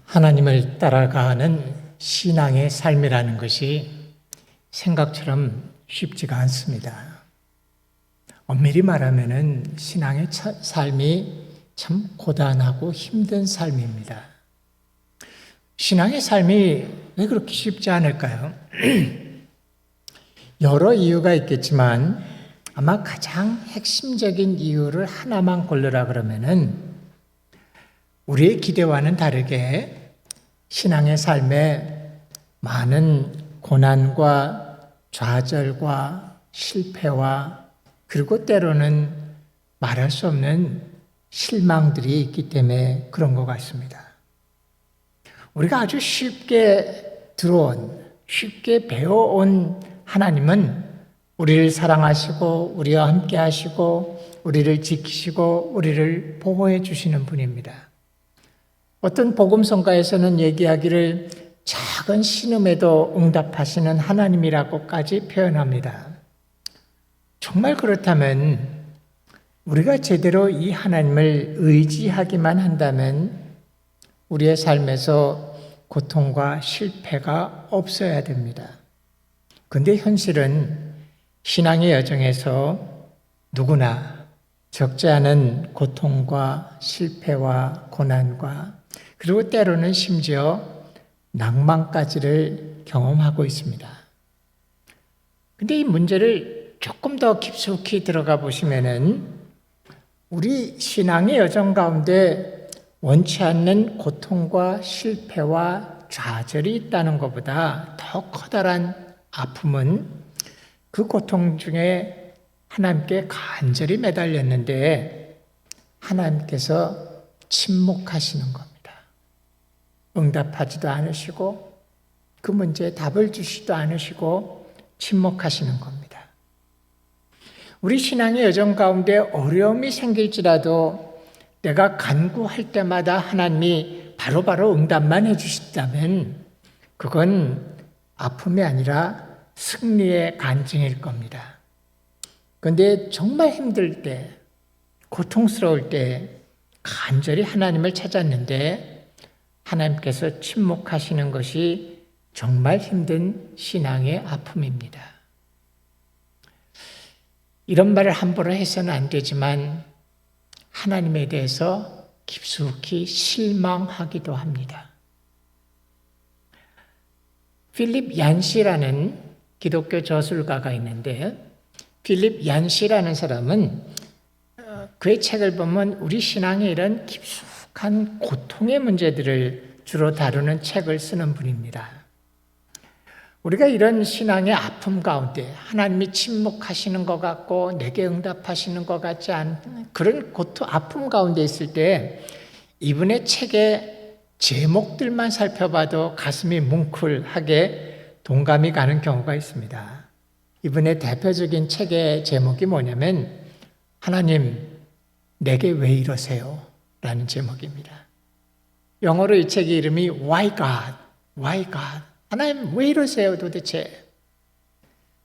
하나님을 따라가는 신앙의 삶이라는 것이 생각처럼 쉽지가 않습니다. 엄밀히 말하면 신앙의 삶이 참 고단하고 힘든 삶입니다. 신앙의 삶이 왜 그렇게 쉽지 않을까요? 여러 이유가 있겠지만 아마 가장 핵심적인 이유를 하나만 고르라 그러면은 우리의 기대와는 다르게 신앙의 삶에 많은 고난과 좌절과 실패와 그리고 때로는 말할 수 없는 실망들이 있기 때문에 그런 것 같습니다. 우리가 아주 쉽게 쉽게 배워온 하나님은 우리를 사랑하시고 우리와 함께 하시고 우리를 지키시고 우리를 보호해 주시는 분입니다. 어떤 복음성가에서는 얘기하기를 작은 신음에도 응답하시는 하나님이라고까지 표현합니다. 정말 그렇다면 우리가 제대로 이 하나님을 의지하기만 한다면 우리의 삶에서 고통과 실패가 없어야 됩니다. 그런데 현실은 신앙의 여정에서 누구나 적지 않은 고통과 실패와 고난과 그리고 때로는 심지어 낭만까지를 경험하고 있습니다. 그런데 이 문제를 조금 더 깊숙이 들어가 보시면은 우리 신앙의 여정 가운데 원치 않는 고통과 실패와 좌절이 있다는 것보다 더 커다란 아픔은 그 고통 중에 하나님께 간절히 매달렸는데 하나님께서 침묵하시는 겁니다. 응답하지도 않으시고 그 문제에 답을 주시지도 않으시고 침묵하시는 겁니다. 우리 신앙의 여정 가운데 어려움이 생길지라도 내가 간구할 때마다 하나님이 바로바로 응답만 해주신다면 그건 아픔이 아니라 승리의 간증일 겁니다. 그런데 정말 힘들 때, 고통스러울 때 간절히 하나님을 찾았는데 하나님께서 침묵하시는 것이 정말 힘든 신앙의 아픔입니다. 이런 말을 함부로 해서는 안 되지만 하나님에 대해서 깊숙이 실망하기도 합니다. 필립 얀시라는 기독교 저술가가 있는데 필립 얀시라는 사람은 그의 책을 보면 우리 신앙의 이런 깊숙한 고통의 문제들을 주로 다루는 책을 쓰는 분입니다. 우리가 이런 신앙의 아픔 가운데 하나님이 침묵하시는 것 같고 내게 응답하시는 것 같지 않은 그런 고통, 아픔 가운데 있을 때 이분의 책의 제목들만 살펴봐도 가슴이 뭉클하게 동감이 가는 경우가 있습니다. 이분의 대표적인 책의 제목이 뭐냐면 하나님 내게 왜 이러세요? 라는 제목입니다. 영어로 이 책의 이름이 Why God? Why God? 하나님 왜 이러세요 도대체?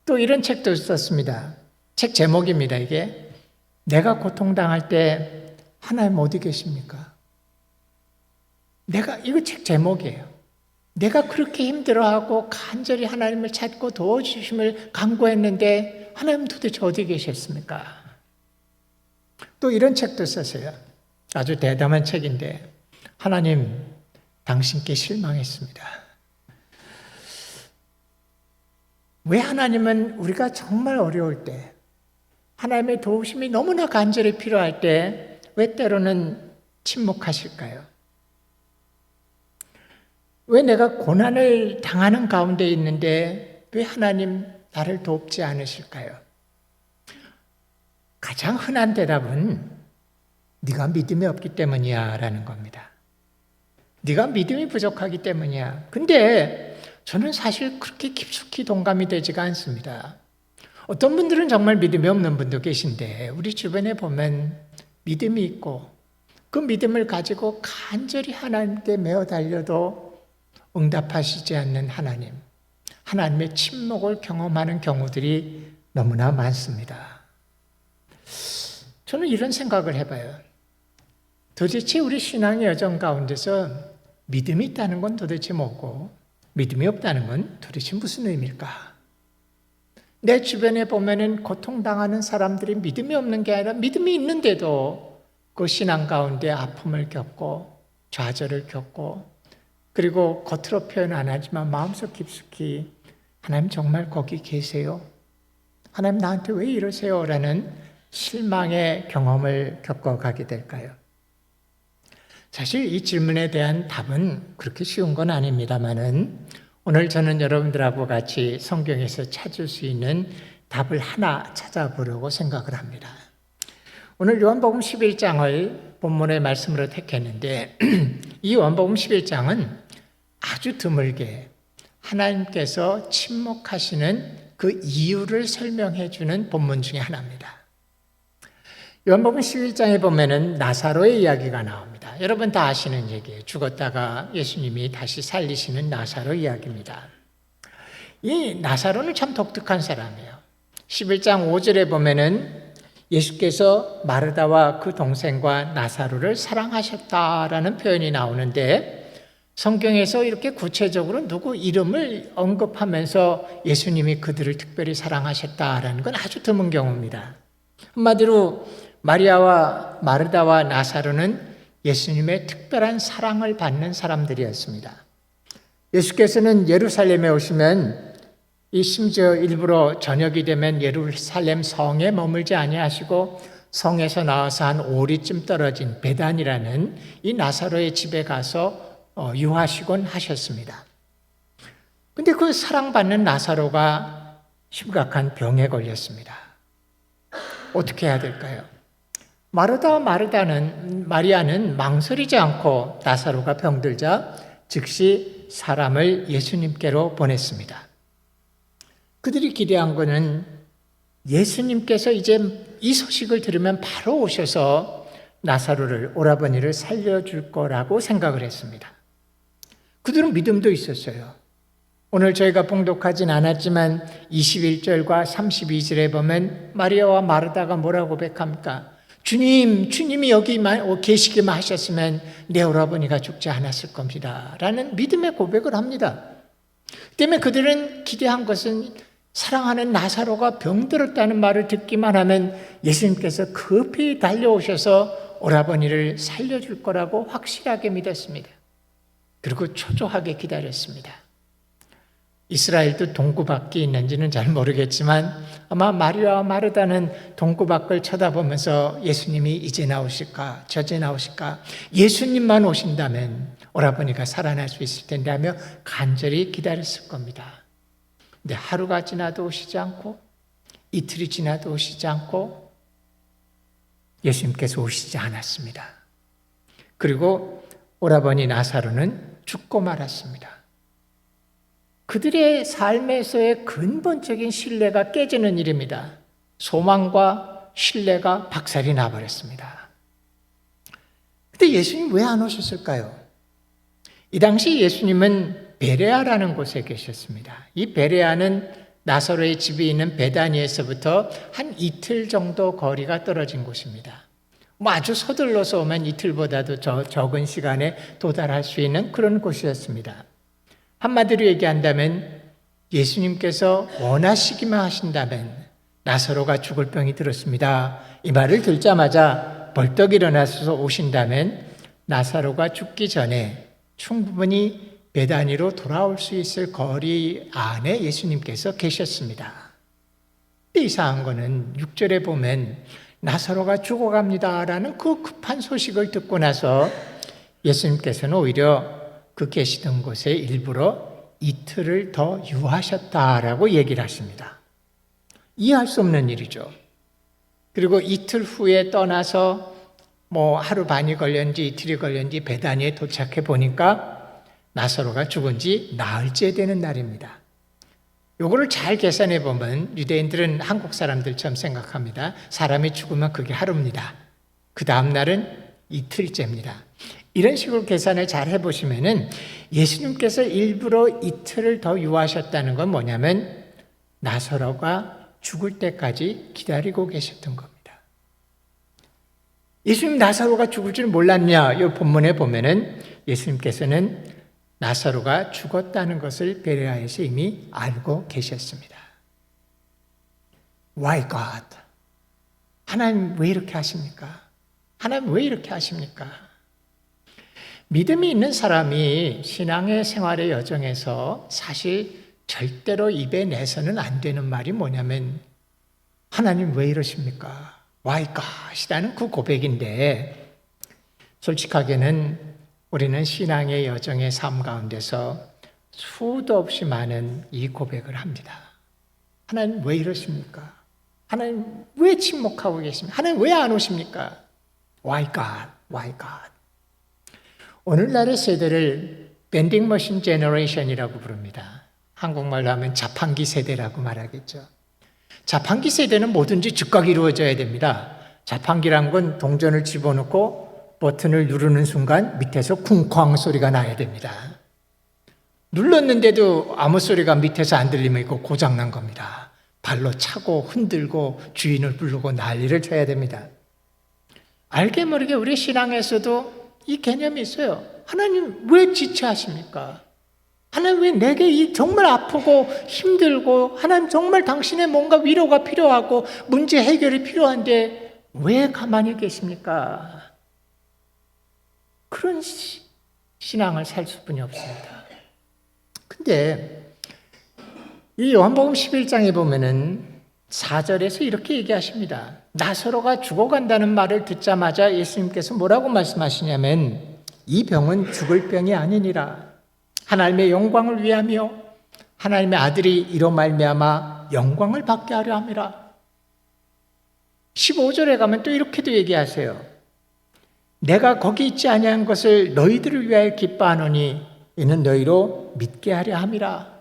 또 이런 책도 썼습니다. 책 제목입니다. 이게 내가 고통당할 때 하나님 어디 계십니까? 이거 책 제목이에요. 내가 그렇게 힘들어하고 간절히 하나님을 찾고 도와주심을 간구했는데 하나님 도대체 어디 계셨습니까? 또 이런 책도 썼어요. 아주 대담한 책인데 하나님 당신께 실망했습니다. 왜 하나님은 우리가 정말 어려울 때 하나님의 도우심이 너무나 간절히 필요할 때 왜 때로는 침묵하실까요? 왜 내가 고난을 당하는 가운데 있는데 왜 하나님 나를 돕지 않으실까요? 가장 흔한 대답은 네가 믿음이 없기 때문이야 라는 겁니다. 네가 믿음이 부족하기 때문이야. 근데 저는 사실 그렇게 깊숙이 동감이 되지가 않습니다. 어떤 분들은 정말 믿음이 없는 분도 계신데 우리 주변에 보면 믿음이 있고 그 믿음을 가지고 간절히 하나님께 매어 달려도 응답하시지 않는 하나님의 침묵을 경험하는 경우들이 너무나 많습니다. 저는 이런 생각을 해봐요. 도대체 우리 신앙의 여정 가운데서 믿음이 있다는 건 도대체 뭐고 믿음이 없다는 건 도대체 무슨 의미일까? 내 주변에 보면은 고통당하는 사람들이 믿음이 없는 게 아니라 믿음이 있는데도 그 신앙 가운데 아픔을 겪고 좌절을 겪고 그리고 겉으로 표현 안 하지만 마음속 깊숙이 하나님 정말 거기 계세요? 하나님 나한테 왜 이러세요? 라는 실망의 경험을 겪어가게 될까요? 사실 이 질문에 대한 답은 그렇게 쉬운 건 아닙니다만은 오늘 저는 여러분들하고 같이 성경에서 찾을 수 있는 답을 하나 찾아보려고 생각을 합니다. 오늘 요한복음 11장을 본문의 말씀으로 택했는데 이 요한복음 11장은 아주 드물게 하나님께서 침묵하시는 그 이유를 설명해 주는 본문 중에 하나입니다. 요한복음 11장에 보면은 나사로의 이야기가 나옵니다. 여러분 다 아시는 얘기예요. 죽었다가 예수님이 다시 살리시는 나사로 이야기입니다. 이 나사로는 참 독특한 사람이에요. 11장 5절에 보면은 예수께서 마르다와 그 동생과 나사로를 사랑하셨다라는 표현이 나오는데 성경에서 이렇게 구체적으로 누구 이름을 언급하면서 예수님이 그들을 특별히 사랑하셨다라는 건 아주 드문 경우입니다. 한마디로 마리아와 마르다와 나사로는 예수님의 특별한 사랑을 받는 사람들이었습니다. 예수께서는 예루살렘에 오시면 심지어 일부러 저녁이 되면 예루살렘 성에 머물지 아니하시고 성에서 나와서 한 5리쯤 떨어진 베단이라는 이 나사로의 집에 가서 유하시곤 하셨습니다. 근데 그 사랑받는 나사로가 심각한 병에 걸렸습니다. 어떻게 해야 될까요? 마리아는 망설이지 않고 나사로가 병들자 즉시 사람을 예수님께로 보냈습니다. 그들이 기대한 것은 예수님께서 이제 이 소식을 들으면 바로 오셔서 나사로를 오라버니를 살려줄 거라고 생각을 했습니다. 그들은 믿음도 있었어요. 오늘 저희가 봉독하진 않았지만 21절과 32절에 보면 마리아와 마르다가 뭐라고 고백합니까? 주님이 여기 계시기만 하셨으면 내 오라버니가 죽지 않았을 겁니다. 라는 믿음의 고백을 합니다. 때문에 그들은 기대한 것은 사랑하는 나사로가 병들었다는 말을 듣기만 하면 예수님께서 급히 달려오셔서 오라버니를 살려줄 거라고 확실하게 믿었습니다. 그리고 초조하게 기다렸습니다. 이스라엘도 동구밖에 있는지는 잘 모르겠지만 아마 마리아와 마르다는 동구밖을 쳐다보면서 예수님이 이제 나오실까 저제 나오실까 예수님만 오신다면 오라버니가 살아날 수 있을 텐데 하며 간절히 기다렸을 겁니다. 근데 하루가 지나도 오시지 않고 이틀이 지나도 오시지 않고 예수님께서 오시지 않았습니다. 그리고 오라버니 나사로는 죽고 말았습니다. 그들의 삶에서의 근본적인 신뢰가 깨지는 일입니다. 소망과 신뢰가 박살이 나버렸습니다. 근데 예수님 왜 안 오셨을까요? 이 당시 예수님은 베레아라는 곳에 계셨습니다. 이 베레아는 나사로의 집이 있는 베다니에서부터 한 이틀 정도 거리가 떨어진 곳입니다. 아주 서둘러서 오면 이틀보다도 적은 시간에 도달할 수 있는 그런 곳이었습니다. 한마디로 얘기한다면 예수님께서 원하시기만 하신다면 나사로가 죽을 병이 들었습니다. 이 말을 듣자마자 벌떡 일어나서 오신다면 나사로가 죽기 전에 충분히 베다니로 돌아올 수 있을 거리 안에 예수님께서 계셨습니다. 이상한 거는 6절에 보면 나사로가 죽어갑니다라는 그 급한 소식을 듣고 나서 예수님께서는 오히려 그 계시던 곳에 일부러 이틀을 더 유하셨다라고 얘기를 하십니다. 이해할 수 없는 일이죠. 그리고 이틀 후에 떠나서 하루 반이 걸렸는지 이틀이 걸렸는지 베다니에 도착해 보니까 나사로가 죽은 지 나흘째 되는 날입니다. 요거를 잘 계산해 보면 유대인들은 한국 사람들처럼 생각합니다. 사람이 죽으면 그게 하루입니다. 그 다음 날은 이틀째입니다. 이런 식으로 계산을 잘 해보시면은 예수님께서 일부러 이틀을 더 유하셨다는 건 뭐냐면 나사로가 죽을 때까지 기다리고 계셨던 겁니다. 예수님 나사로가 죽을 줄 몰랐냐? 이 본문에 보면은 예수님께서는 나사로가 죽었다는 것을 베레아에서 이미 알고 계셨습니다. Why God? 하나님 왜 이렇게 하십니까? 하나님 왜 이렇게 하십니까? 믿음이 있는 사람이 신앙의 생활의 여정에서 사실 절대로 입에 내서는 안 되는 말이 뭐냐면 하나님 왜 이러십니까? Why God이라는 그 고백인데 솔직하게는 우리는 신앙의 여정의 삶 가운데서 수도 없이 많은 이 고백을 합니다. 하나님 왜 이러십니까? 하나님 왜 침묵하고 계십니까? 하나님 왜 안 오십니까? Why God? Why God? 오늘날의 세대를 밴딩 머신 제너레이션이라고 부릅니다. 한국말로 하면 자판기 세대라고 말하겠죠. 자판기 세대는 뭐든지 즉각 이루어져야 됩니다. 자판기란 건 동전을 집어넣고 버튼을 누르는 순간 밑에서 쿵쾅 소리가 나야 됩니다. 눌렀는데도 아무 소리가 밑에서 안 들리면 이거 고장난 겁니다. 발로 차고 흔들고 주인을 부르고 난리를 쳐야 됩니다. 알게 모르게 우리 신앙에서도 이 개념이 있어요. 하나님 왜 지체하십니까? 하나님 왜 내게 정말 아프고 힘들고 하나님 정말 당신의 뭔가 위로가 필요하고 문제 해결이 필요한데 왜 가만히 계십니까? 그런 신앙을 살 수뿐이 없습니다. 근데 이 요한복음 11장에 보면은 4절에서 이렇게 얘기하십니다. 나사로가 죽어간다는 말을 듣자마자 예수님께서 뭐라고 말씀하시냐면 이 병은 죽을 병이 아니니라 하나님의 영광을 위하며 하나님의 아들이 이로 말미암아 영광을 받게 하려 함이라. 15절에 가면 또 이렇게도 얘기하세요. 내가 거기 있지 아니한 것을 너희들을 위하여 기뻐하노니 이는 너희로 믿게 하려 함이라.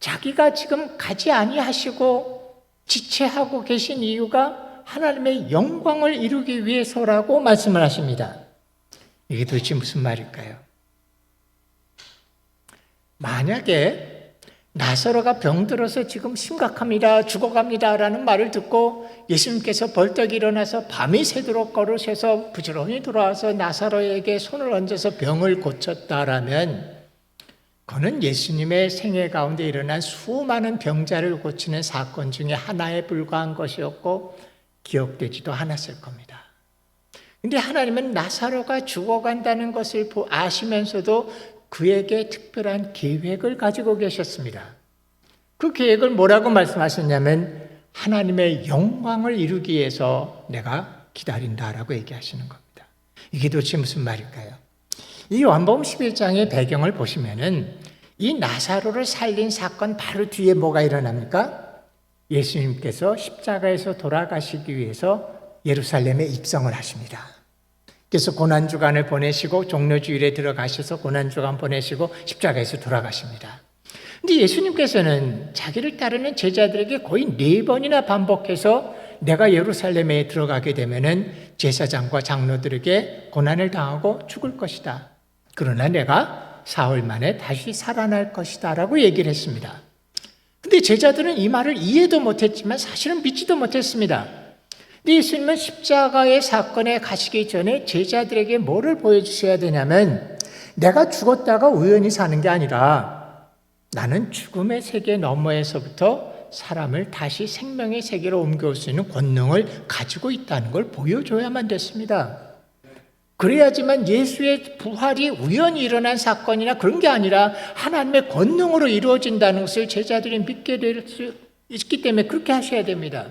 자기가 지금 가지 아니하시고 지체하고 계신 이유가 하나님의 영광을 이루기 위해서라고 말씀을 하십니다. 이게 도대체 무슨 말일까요? 만약에 나사로가 병들어서 지금 심각합니다, 죽어갑니다 라는 말을 듣고 예수님께서 벌떡 일어나서 밤이 새도록 걸으셔서 부지런히 돌아와서 나사로에게 손을 얹어서 병을 고쳤다라면 그는 예수님의 생애 가운데 일어난 수많은 병자를 고치는 사건 중에 하나에 불과한 것이었고 기억되지도 않았을 겁니다. 근데 하나님은 나사로가 죽어간다는 것을 아시면서도 그에게 특별한 계획을 가지고 계셨습니다. 그 계획을 뭐라고 말씀하셨냐면 하나님의 영광을 이루기 위해서 내가 기다린다라고 얘기하시는 겁니다. 이게 도대체 무슨 말일까요? 이 요한복음 11장의 배경을 보시면은 이 나사로를 살린 사건 바로 뒤에 뭐가 일어납니까? 예수님께서 십자가에서 돌아가시기 위해서 예루살렘에 입성을 하십니다. 그래서 고난주간을 보내시고 종료주일에 들어가셔서 고난주간 보내시고 십자가에서 돌아가십니다. 근데 예수님께서는 자기를 따르는 제자들에게 거의 4번이나 반복해서 내가 예루살렘에 들어가게 되면은 제사장과 장로들에게 고난을 당하고 죽을 것이다. 그러나 내가 사흘 만에 다시 살아날 것이다 라고 얘기를 했습니다. 근데 제자들은 이 말을 이해도 못했지만 사실은 믿지도 못했습니다. 근데 예수님은 십자가의 사건에 가시기 전에 제자들에게 뭐를 보여주셔야 되냐면 내가 죽었다가 우연히 사는 게 아니라 나는 죽음의 세계 너머에서부터 사람을 다시 생명의 세계로 옮겨올 수 있는 권능을 가지고 있다는 걸 보여줘야만 됐습니다. 그래야지만 예수의 부활이 우연히 일어난 사건이나 그런 게 아니라 하나님의 권능으로 이루어진다는 것을 제자들이 믿게 될 수 있기 때문에 그렇게 하셔야 됩니다.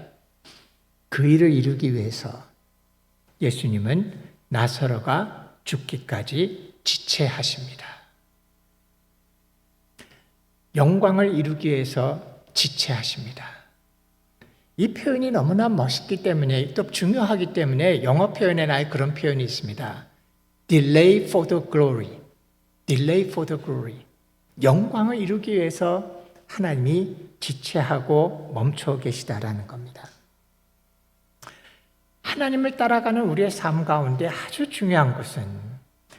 그 일을 이루기 위해서 예수님은 나사로가 죽기까지 지체하십니다. 영광을 이루기 위해서 지체하십니다. 이 표현이 너무나 멋있기 때문에 또 중요하기 때문에 영어 표현에나 그런 표현이 있습니다. Delay for the glory. Delay for the glory. 영광을 이루기 위해서 하나님이 지체하고 멈춰 계시다라는 겁니다. 하나님을 따라가는 우리의 삶 가운데 아주 중요한 것은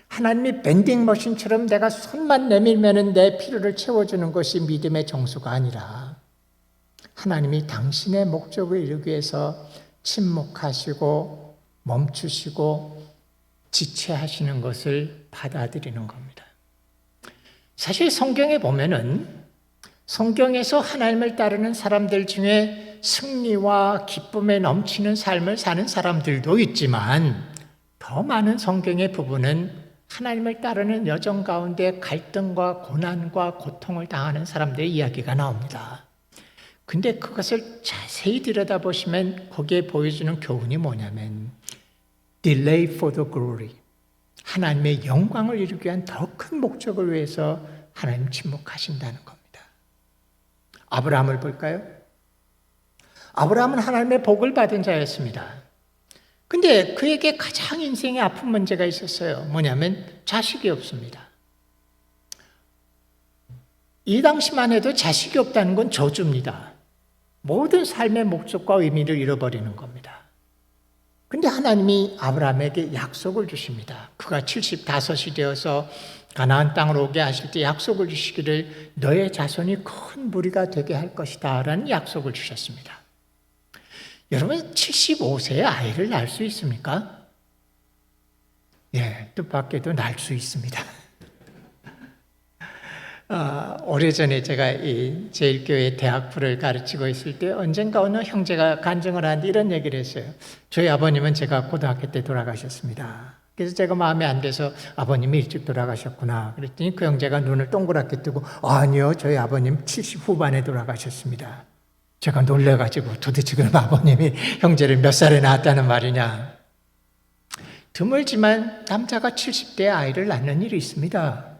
하나님이 밴딩 머신처럼 내가 손만 내밀면 내 필요를 채워주는 것이 믿음의 정수가 아니라 하나님이 당신의 목적을 이루기 위해서 침묵하시고 멈추시고 지체하시는 것을 받아들이는 겁니다. 사실 성경에 보면은 성경에서 하나님을 따르는 사람들 중에 승리와 기쁨에 넘치는 삶을 사는 사람들도 있지만 더 많은 성경의 부분은 하나님을 따르는 여정 가운데 갈등과 고난과 고통을 당하는 사람들의 이야기가 나옵니다. 근데 그것을 자세히 들여다보시면 거기에 보여주는 교훈이 뭐냐면 delay for the glory, 하나님의 영광을 이루기 위한 더 큰 목적을 위해서 하나님 침묵하신다는 겁니다. 아브라함을 볼까요? 아브라함은 하나님의 복을 받은 자였습니다. 근데 그에게 가장 인생에 아픈 문제가 있었어요. 뭐냐면 자식이 없습니다. 이 당시만 해도 자식이 없다는 건 저주입니다. 모든 삶의 목적과 의미를 잃어버리는 겁니다. 근데 하나님이 아브라함에게 약속을 주십니다. 그가 75이 되어서 가나안 땅으로 오게 하실 때 약속을 주시기를 너의 자손이 큰 무리가 되게 할 것이다 라는 약속을 주셨습니다. 여러분 75세에 아이를 낳을 수 있습니까? 예, 뜻밖에도 낳을 수 있습니다. 오래전에 제가 이 제일교회 대학부를 가르치고 있을 때 언젠가 어느 형제가 간증을 하는데 이런 얘기를 했어요. 저희 아버님은 제가 고등학교 때 돌아가셨습니다. 그래서 제가 마음에 안 돼서 아버님이 일찍 돌아가셨구나 그랬더니 그 형제가 눈을 동그랗게 뜨고 아니요, 저희 아버님 70 후반에 돌아가셨습니다. 제가 놀래가지고 도대체 그럼 아버님이 형제를 몇 살에 낳았다는 말이냐. 드물지만 남자가 70대에 아이를 낳는 일이 있습니다.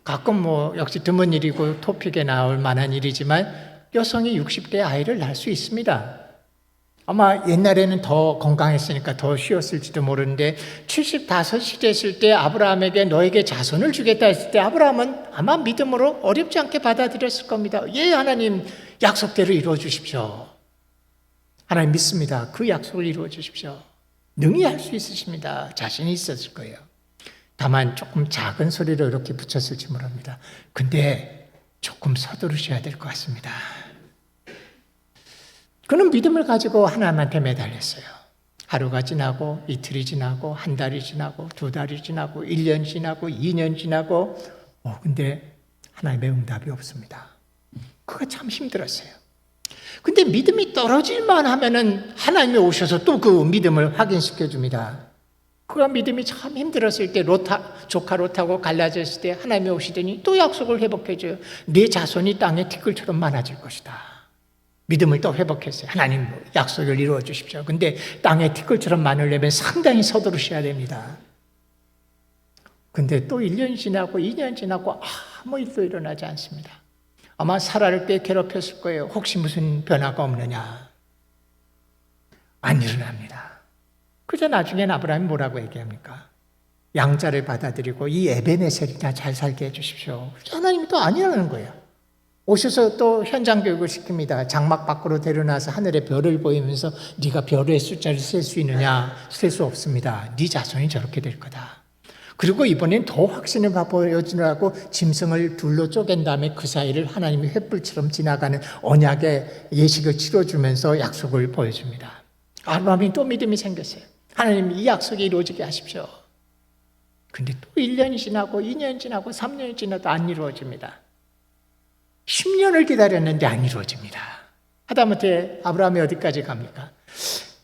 가끔 역시 드문 일이고 토픽에 나올 만한 일이지만 여성이 60대에 아이를 낳을 수 있습니다. 아마 옛날에는 더 건강했으니까 더 쉬웠을지도 모르는데 75이 됐을 때 아브라함에게 너에게 자손을 주겠다 했을 때 아브라함은 아마 믿음으로 어렵지 않게 받아들였을 겁니다. 예, 하나님 약속대로 이루어 주십시오. 하나님 믿습니다. 그 약속을 이루어 주십시오. 능히 할 수 있으십니다. 자신이 있었을 거예요. 다만 조금 작은 소리로 이렇게 붙였을지 모릅니다. 근데 조금 서두르셔야 될 것 같습니다. 그는 믿음을 가지고 하나님한테 매달렸어요. 하루가 지나고 이틀이 지나고 한 달이 지나고 두 달이 지나고 1년 지나고 2년 지나고 근데 하나님의 응답이 없습니다. 그거 참 힘들었어요. 근데 믿음이 떨어질만 하면은 하나님이 오셔서 또 그 믿음을 확인시켜 줍니다. 그가 믿음이 참 힘들었을 때 조카 롯하고 갈라졌을 때 하나님이 오시더니 또 약속을 회복해 줘요. 네 자손이 땅의 티끌처럼 많아질 것이다. 믿음을 또 회복했어요. 하나님 약속을 이루어 주십시오. 근데 땅의 티끌처럼 많으려면 상당히 서두르셔야 됩니다. 근데 또 1년 지나고 2년 지나고 아무 일도 일어나지 않습니다. 아마 사라를 꽤 괴롭혔을 거예요. 혹시 무슨 변화가 없느냐. 안 일어납니다. 그저 나중엔 아브라함이 뭐라고 얘기합니까? 양자를 받아들이고 이 에베네셀이나 잘 살게 해주십시오. 하나님이 또 아니라는 거예요. 오셔서 또 현장 교육을 시킵니다. 장막 밖으로 데려놔서 하늘의 별을 보이면서 네가 별의 숫자를 셀 수 있느냐? 셀 수 없습니다. 네 자손이 저렇게 될 거다. 그리고 이번엔 더 확신을 보여주느라고 짐승을 둘로 쪼갠 다음에 그 사이를 하나님이 횃불처럼 지나가는 언약의 예식을 치러주면서 약속을 보여줍니다. 아브라함이 또 믿음이 생겼어요. 하나님 이 약속이 이루어지게 하십시오. 근데 또 1년이 지나고 2년 지나고 3년이 지나도 안 이루어집니다. 10년을 기다렸는데 안 이루어집니다. 하다못해 아브라함이 어디까지 갑니까?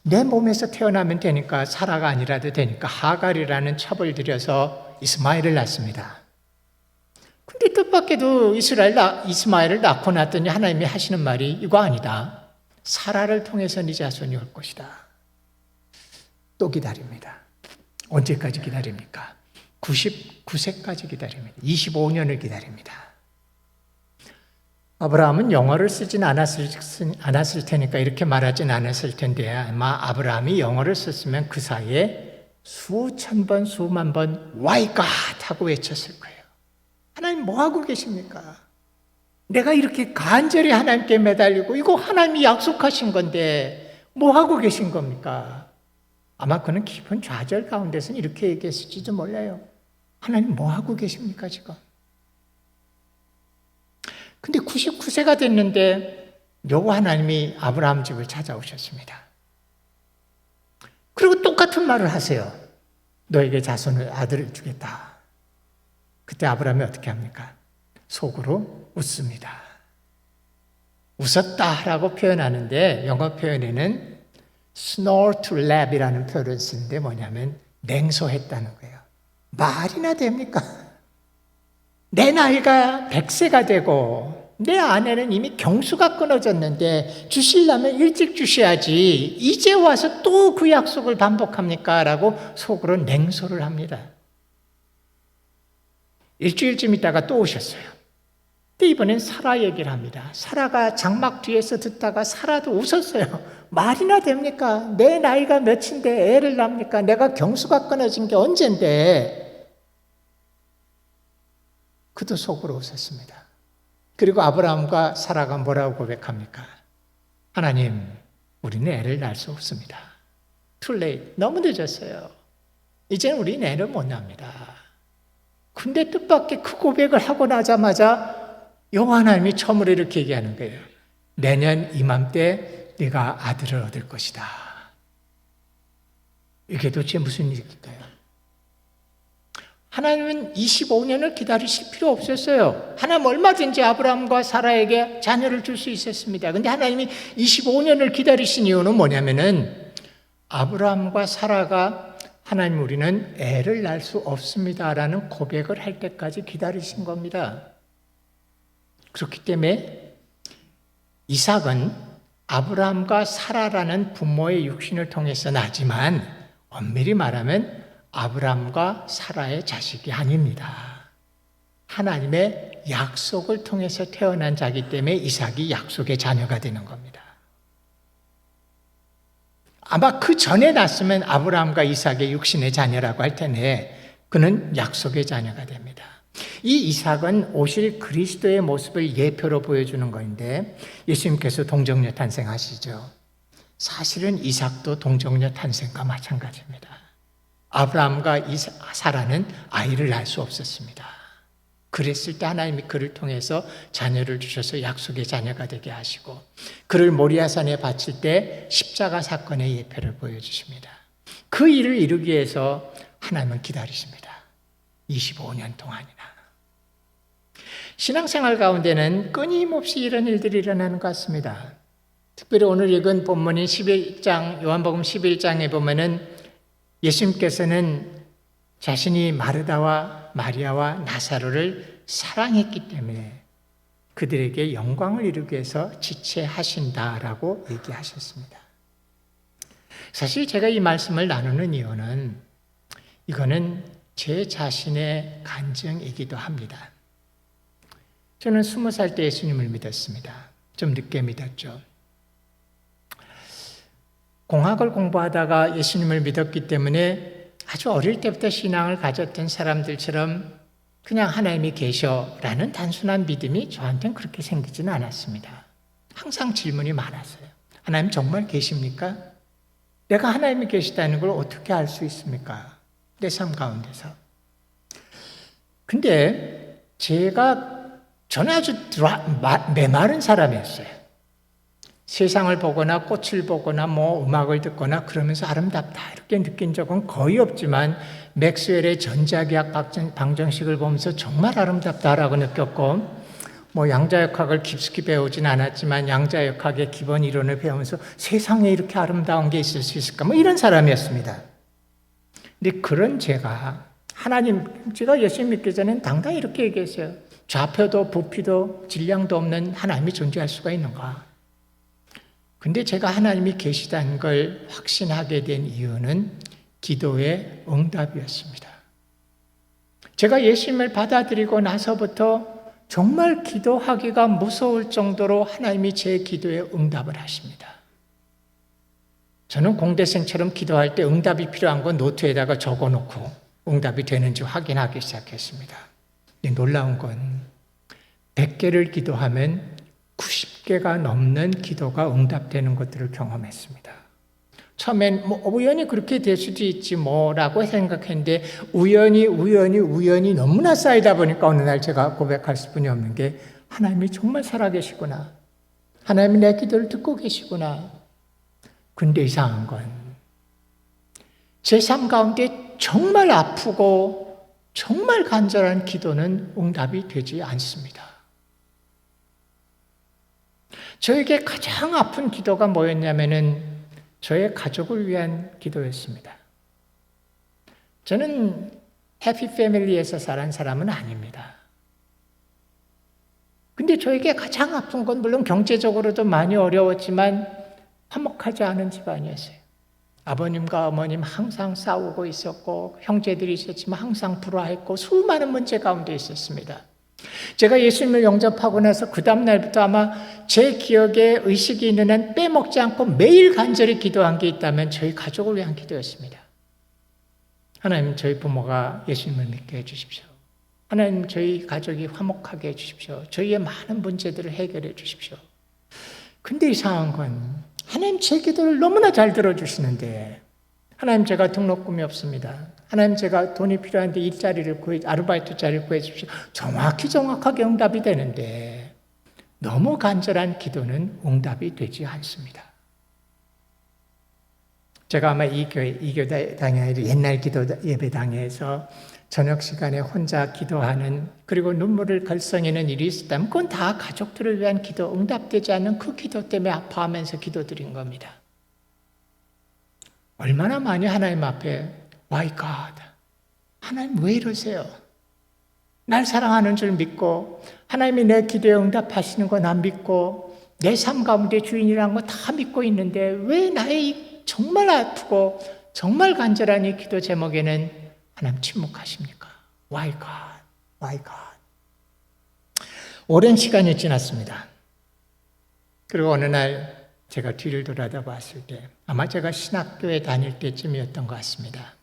내 몸에서 태어나면 되니까 사라가 아니라도 되니까 하갈이라는 첩을 들여서 이스마엘을 낳습니다. 근데 뜻밖에도 이스마엘을 낳고 났더니 하나님이 하시는 말이 이거 아니다. 사라를 통해서 네 자손이 올 것이다. 또 기다립니다. 언제까지 기다립니까? 99세까지 기다립니다. 25년을 기다립니다. 아브라함은 영어를 쓰진 않았을 테니까 이렇게 말하진 않았을 텐데 아마 아브라함이 영어를 썼으면 그 사이에 수천 번, 수만 번 Why God 하고 외쳤을 거예요. 하나님 뭐 하고 계십니까? 내가 이렇게 간절히 하나님께 매달리고 이거 하나님이 약속하신 건데 뭐 하고 계신 겁니까? 아마 그는 깊은 좌절 가운데서는 이렇게 얘기했을지도 몰라요. 하나님 뭐 하고 계십니까 지금? 근데 99세가 됐는데 여호와 하나님이 아브라함 집을 찾아오셨습니다. 그리고 똑같은 말을 하세요. 너에게 자손을 아들을 주겠다. 그때 아브라함이 어떻게 합니까? 속으로 웃습니다. 웃었다라고 표현하는데 영어 표현에는 snore to laugh 이라는 표현을 쓰는데 뭐냐면 냉소했다는 거예요. 말이나 됩니까? 내 나이가 100세가 되고 내 아내는 이미 경수가 끊어졌는데 주시려면 일찍 주셔야지 이제 와서 또 그 약속을 반복합니까? 라고 속으로 냉소를 합니다. 일주일쯤 있다가 또 오셨어요. 근데 이번엔 사라 얘기를 합니다. 사라가 장막 뒤에서 듣다가 사라도 웃었어요. 말이나 됩니까? 내 나이가 몇인데 애를 낳습니까? 내가 경수가 끊어진 게 언젠데? 그도 속으로 웃었습니다. 그리고 아브라함과 사라가 뭐라고 고백합니까? 하나님, 우리는 애를 낳을 수 없습니다. Too late. 너무 늦었어요. 이제는 우리는 애를 못 낳습니다. 근데 뜻밖의 그 고백을 하고 나자마자 여호와 하나님이 처음으로 이렇게 얘기하는 거예요. 내년 이맘때 네가 아들을 얻을 것이다. 이게 도대체 무슨 일일까요? 하나님은 25년을 기다리실 필요 없었어요. 하나님 얼마든지 아브라함과 사라에게 자녀를 줄 수 있었습니다. 근데 하나님이 25년을 기다리신 이유는 뭐냐면은 아브라함과 사라가 하나님 우리는 애를 낳을 수 없습니다라는 고백을 할 때까지 기다리신 겁니다. 그렇기 때문에 이삭은 아브라함과 사라라는 부모의 육신을 통해서 나지만 엄밀히 말하면 아브라함과 사라의 자식이 아닙니다. 하나님의 약속을 통해서 태어난 자기 때문에 이삭이 약속의 자녀가 되는 겁니다. 아마 그 전에 났으면 아브라함과 이삭의 육신의 자녀라고 할 텐데 그는 약속의 자녀가 됩니다. 이 이삭은 오실 그리스도의 모습을 예표로 보여주는 것인데 예수님께서 동정녀 탄생하시죠. 사실은 이삭도 동정녀 탄생과 마찬가지입니다. 아브라함과 사라는 아이를 낳을 수 없었습니다. 그랬을 때 하나님이 그를 통해서 자녀를 주셔서 약속의 자녀가 되게 하시고 그를 모리아산에 바칠 때 십자가 사건의 예표를 보여주십니다. 그 일을 이루기 위해서 하나님은 기다리십니다. 25년 동안이나. 신앙생활 가운데는 끊임없이 이런 일들이 일어나는 것 같습니다. 특별히 오늘 읽은 본문인 11장, 요한복음 11장에 보면은 예수님께서는 자신이 마르다와 마리아와 나사로를 사랑했기 때문에 그들에게 영광을 이루기 위해서 지체하신다라고 얘기하셨습니다. 사실 제가 이 말씀을 나누는 이유는 이거는 제 자신의 간증이기도 합니다. 저는 20살 때 예수님을 믿었습니다. 좀 늦게 믿었죠. 공학을 공부하다가 예수님을 믿었기 때문에 아주 어릴 때부터 신앙을 가졌던 사람들처럼 그냥 하나님이 계셔라는 단순한 믿음이 저한테는 그렇게 생기지는 않았습니다. 항상 질문이 많았어요. 하나님 정말 계십니까? 내가 하나님이 계시다는 걸 어떻게 알 수 있습니까? 내 삶 가운데서. 근데 저는 아주 메마른 사람이었어요. 세상을 보거나 꽃을 보거나 음악을 듣거나 그러면서 아름답다 이렇게 느낀 적은 거의 없지만 맥스웰의 전자기학 방정식을 보면서 정말 아름답다라고 느꼈고 양자역학을 깊숙이 배우진 않았지만 양자역학의 기본 이론을 배우면서 세상에 이렇게 아름다운 게 있을 수 있을까 이런 사람이었습니다. 근데 그런 제가 예수님 믿기 전엔 당당히 이렇게 얘기했어요. 좌표도 부피도 질량도 없는 하나님이 존재할 수가 있는가? 근데 제가 하나님이 계시다는 걸 확신하게 된 이유는 기도의 응답이었습니다. 제가 예수님을 받아들이고 나서부터 정말 기도하기가 무서울 정도로 하나님이 제 기도에 응답을 하십니다. 저는 공대생처럼 기도할 때 응답이 필요한 건 노트에다가 적어놓고 응답이 되는지 확인하기 시작했습니다. 근데 놀라운 건 100개를 기도하면 90개가 넘는 기도가 응답되는 것들을 경험했습니다. 처음엔 우연히 그렇게 될 수도 있지 라고 생각했는데 우연이 너무나 쌓이다 보니까 어느 날 제가 고백할 수뿐이 없는 게 하나님이 정말 살아계시구나. 하나님이 내 기도를 듣고 계시구나. 근데 이상한 건 제 삶 가운데 정말 아프고 정말 간절한 기도는 응답이 되지 않습니다. 저에게 가장 아픈 기도가 뭐였냐면은 저의 가족을 위한 기도였습니다. 저는 해피 패밀리에서 자란 사람은 아닙니다. 근데 저에게 가장 아픈 건 물론 경제적으로도 많이 어려웠지만 화목하지 않은 집안이었어요. 아버님과 어머님 항상 싸우고 있었고 형제들이 있었지만 항상 불화했고 수많은 문제 가운데 있었습니다. 제가 예수님을 영접하고 나서 그 다음 날부터 아마 제 기억에 의식이 있는 한 빼먹지 않고 매일 간절히 기도한 게 있다면 저희 가족을 위한 기도였습니다. 하나님, 저희 부모가 예수님을 믿게 해주십시오. 하나님, 저희 가족이 화목하게 해주십시오. 저희의 많은 문제들을 해결해 주십시오. 근데 이상한 건 하나님 제 기도를 너무나 잘 들어주시는데, 하나님, 제가 등록금이 없습니다. 하나님, 제가 돈이 필요한데 일자리를 아르바이트 자리를 구해 주십시오. 정확하게 응답이 되는데 너무 간절한 기도는 응답이 되지 않습니다. 제가 아마 이 교회당이 아니라 옛날 기도 예배당에서 저녁 시간에 혼자 기도하는, 그리고 눈물을 걸썽이는 일이 있었다면 그건 다 가족들을 위한 기도, 응답되지 않는 그 기도 때문에 아파하면서 기도드린 겁니다. 얼마나 많이 하나님 앞에 Why God? 하나님 왜 이러세요? 날 사랑하는 줄 믿고 하나님이 내 기도에 응답하시는 거 난 믿고 내 삶 가운데 주인이라는 거 다 믿고 있는데 왜 나의 정말 아프고 정말 간절한 이 기도 제목에는 하나님 침묵하십니까? Why God? Why God? 오랜 시간이 지났습니다. 그리고 어느 날 제가 뒤를 돌아봤을 때 아마 제가 신학교에 다닐 때쯤이었던 것 같습니다.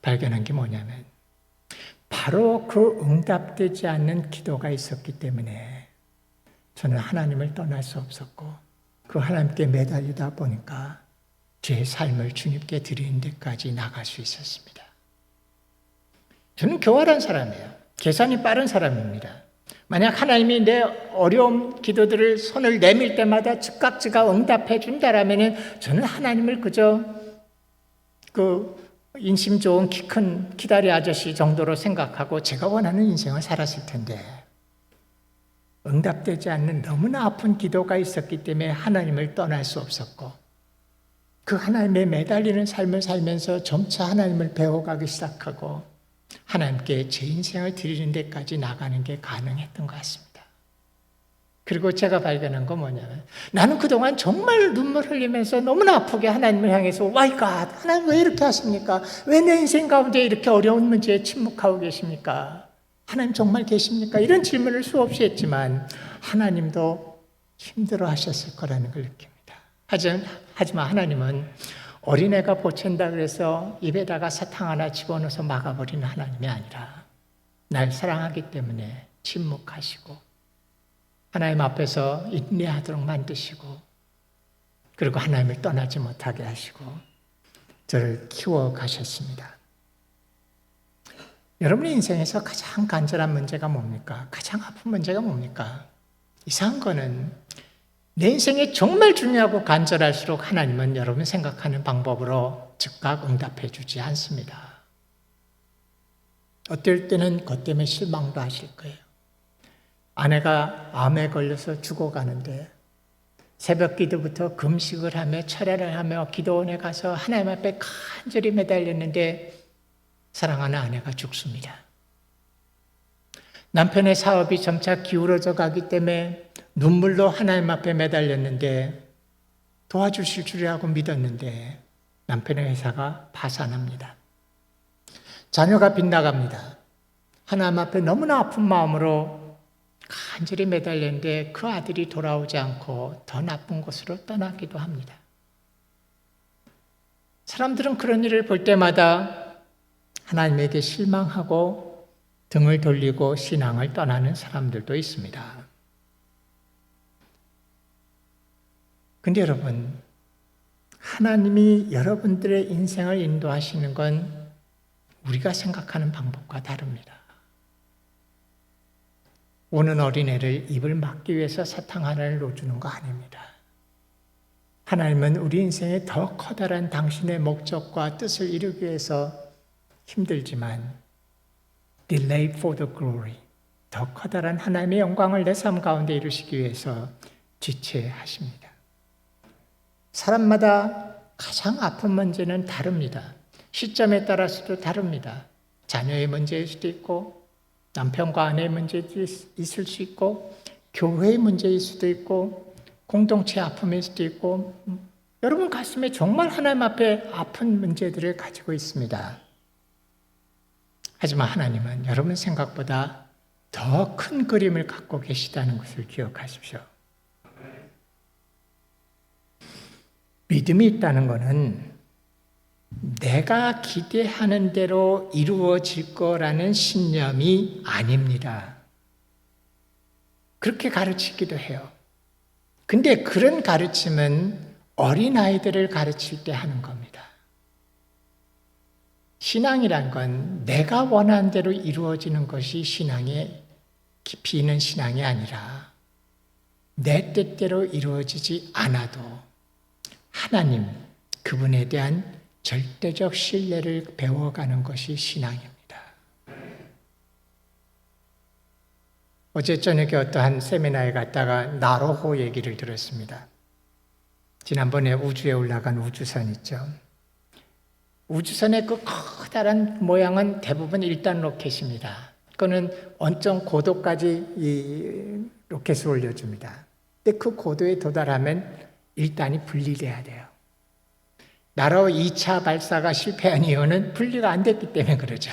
발견한 게 뭐냐면 바로 그 응답되지 않는 기도가 있었기 때문에 저는 하나님을 떠날 수 없었고 그 하나님께 매달리다 보니까 제 삶을 주님께 드리는 데까지 나갈 수 있었습니다. 저는 교활한 사람이에요. 계산이 빠른 사람입니다. 만약 하나님이 내 어려움 기도들을 손을 내밀 때마다 즉각 응답해 준다라면 저는 하나님을 그저 인심 좋은 키 큰 기다리 아저씨 정도로 생각하고 제가 원하는 인생을 살았을 텐데 응답되지 않는 너무나 아픈 기도가 있었기 때문에 하나님을 떠날 수 없었고 그 하나님에 매달리는 삶을 살면서 점차 하나님을 배워가기 시작하고 하나님께 제 인생을 드리는 데까지 나가는 게 가능했던 것 같습니다. 그리고 제가 발견한 건 뭐냐면 나는 그동안 정말 눈물 흘리면서 너무나 아프게 하나님을 향해서 Why God? 하나님 왜 이렇게 하십니까? 왜 내 인생 가운데 이렇게 어려운 문제에 침묵하고 계십니까? 하나님 정말 계십니까? 이런 질문을 수없이 했지만 하나님도 힘들어 하셨을 거라는 걸 느낍니다. 하지만 하나님은 어린애가 보챈다 그래서 입에다가 사탕 하나 집어넣어서 막아버리는 하나님이 아니라 날 사랑하기 때문에 침묵하시고 하나님 앞에서 인내하도록 만드시고 그리고 하나님을 떠나지 못하게 하시고 저를 키워가셨습니다. 여러분의 인생에서 가장 간절한 문제가 뭡니까? 가장 아픈 문제가 뭡니까? 이상한 거는 내 인생에 정말 중요하고 간절할수록 하나님은 여러분 생각하는 방법으로 즉각 응답해 주지 않습니다. 어떨 때는 그것 때문에 실망도 하실 거예요. 아내가 암에 걸려서 죽어가는데 새벽 기도부터 금식을 하며 철야를 하며 기도원에 가서 하나님 앞에 간절히 매달렸는데 사랑하는 아내가 죽습니다. 남편의 사업이 점차 기울어져 가기 때문에 눈물로 하나님 앞에 매달렸는데 도와주실 줄이라고 믿었는데 남편의 회사가 파산합니다. 자녀가 빗나갑니다. 하나님 앞에 너무나 아픈 마음으로 간절히 매달렸는데 그 아들이 돌아오지 않고 더 나쁜 곳으로 떠나기도 합니다. 사람들은 그런 일을 볼 때마다 하나님에게 실망하고 등을 돌리고 신앙을 떠나는 사람들도 있습니다. 근데 여러분, 하나님이 여러분들의 인생을 인도하시는 건 우리가 생각하는 방법과 다릅니다. 오는 어린애를 입을 막기 위해서 사탕 하나를 놓주는 거 아닙니다. 하나님은 우리 인생에 더 커다란 당신의 목적과 뜻을 이루기 위해서 힘들지만 delay for the glory, 더 커다란 하나님의 영광을 내 삶 가운데 이루시기 위해서 지체하십니다. 사람마다 가장 아픈 문제는 다릅니다. 시점에 따라서도 다릅니다. 자녀의 문제일 수도 있고, 남편과 아내의 문제도 있을 수 있고, 교회의 문제일 수도 있고, 공동체 아픔일 수도 있고, 여러분 가슴에 정말 하나님 앞에 아픈 문제들을 가지고 있습니다. 하지만 하나님은 여러분 생각보다 더 큰 그림을 갖고 계시다는 것을 기억하십시오. 믿음이 있다는 것은 내가 기대하는 대로 이루어질 거라는 신념이 아닙니다. 그렇게 가르치기도 해요. 근데 그런 가르침은 어린아이들을 가르칠 때 하는 겁니다. 신앙이란 건 내가 원하는 대로 이루어지는 것이 신앙의 깊이 있는 신앙이 아니라 내 뜻대로 이루어지지 않아도 하나님, 그분에 대한 절대적 신뢰를 배워가는 것이 신앙입니다. 어제 저녁에 어떠한 세미나에 갔다가 나로호 얘기를 들었습니다. 지난번에 우주에 올라간 우주선 있죠. 우주선의 그 커다란 모양은 대부분 1단 로켓입니다. 그거는 원점 고도까지 이 로켓을 올려줍니다. 근데 그 고도에 도달하면 1단이 분리돼야 돼요. 나로 2차 발사가 실패한 이유는 분리가 안 됐기 때문에 그러죠.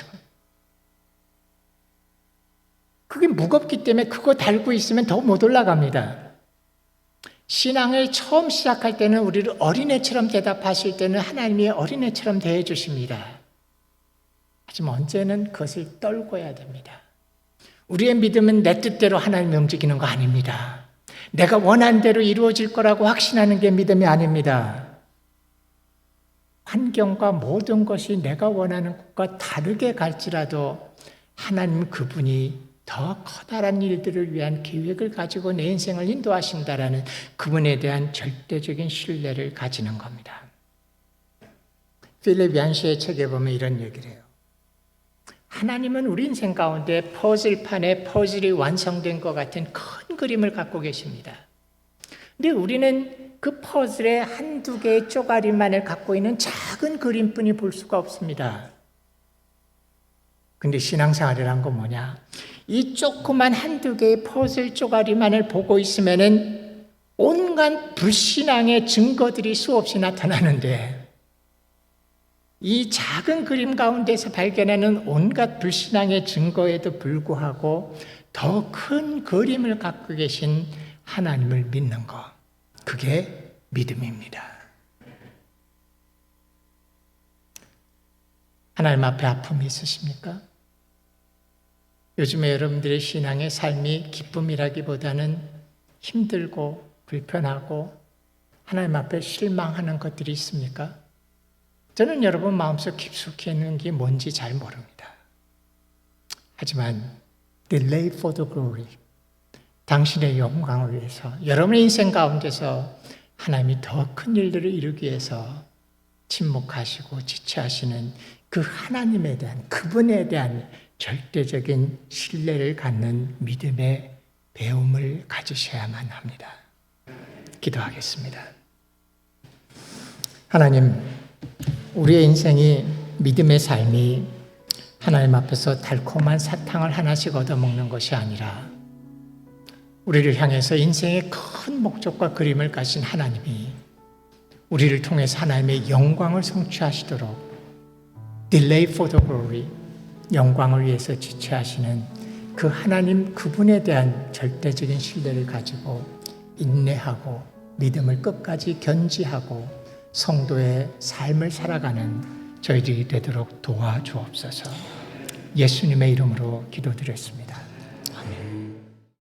그게 무겁기 때문에 그거 달고 있으면 더 못 올라갑니다. 신앙을 처음 시작할 때는 우리를 어린애처럼 대답하실 때는 하나님이 어린애처럼 대해 주십니다. 하지만 언제는 그것을 떨궈야 됩니다. 우리의 믿음은 내 뜻대로 하나님이 움직이는 거 아닙니다. 내가 원하는 대로 이루어질 거라고 확신하는 게 믿음이 아닙니다. 환경과 모든 것이 내가 원하는 것과 다르게 갈지라도 하나님 그분이 더 커다란 일들을 위한 계획을 가지고 내 인생을 인도하신다라는 그분에 대한 절대적인 신뢰를 가지는 겁니다. 필립 얀시의 책에 보면 이런 얘기를 해요. 하나님은 우리 인생 가운데 퍼즐판에 퍼즐이 완성된 것 같은 큰 그림을 갖고 계십니다. 근데 우리는 그 퍼즐의 한두 개의 쪼가리만을 갖고 있는 작은 그림뿐이 볼 수가 없습니다. 근데 신앙생활이란 건 뭐냐? 이 조그만 한두 개의 퍼즐 쪼가리만을 보고 있으면은 온갖 불신앙의 증거들이 수없이 나타나는데 이 작은 그림 가운데서 발견하는 온갖 불신앙의 증거에도 불구하고 더 큰 그림을 갖고 계신 하나님을 믿는 것, 그게 믿음입니다. 하나님 앞에 아픔이 있으십니까? 요즘에 여러분들의 신앙의 삶이 기쁨이라기보다는 힘들고 불편하고 하나님 앞에 실망하는 것들이 있습니까? 저는 여러분 마음속 깊숙이 있는 게 뭔지 잘 모릅니다. 하지만 delay for the glory, 당신의 영광을 위해서 여러분의 인생 가운데서 하나님이 더 큰 일들을 이루기 위해서 침묵하시고 지체하시는 그 하나님에 대한, 그분에 대한 절대적인 신뢰를 갖는 믿음의 배움을 가지셔야만 합니다. 기도하겠습니다. 하나님, 우리의 인생이, 믿음의 삶이 하나님 앞에서 달콤한 사탕을 하나씩 얻어먹는 것이 아니라 우리를 향해서 인생의 큰 목적과 그림을 가진 하나님이 우리를 통해서 하나님의 영광을 성취하시도록 delay for the glory, 영광을 위해서 지체하시는 그 하나님 그분에 대한 절대적인 신뢰를 가지고 인내하고 믿음을 끝까지 견지하고 성도의 삶을 살아가는 저희들이 되도록 도와주옵소서. 예수님의 이름으로 기도드렸습니다.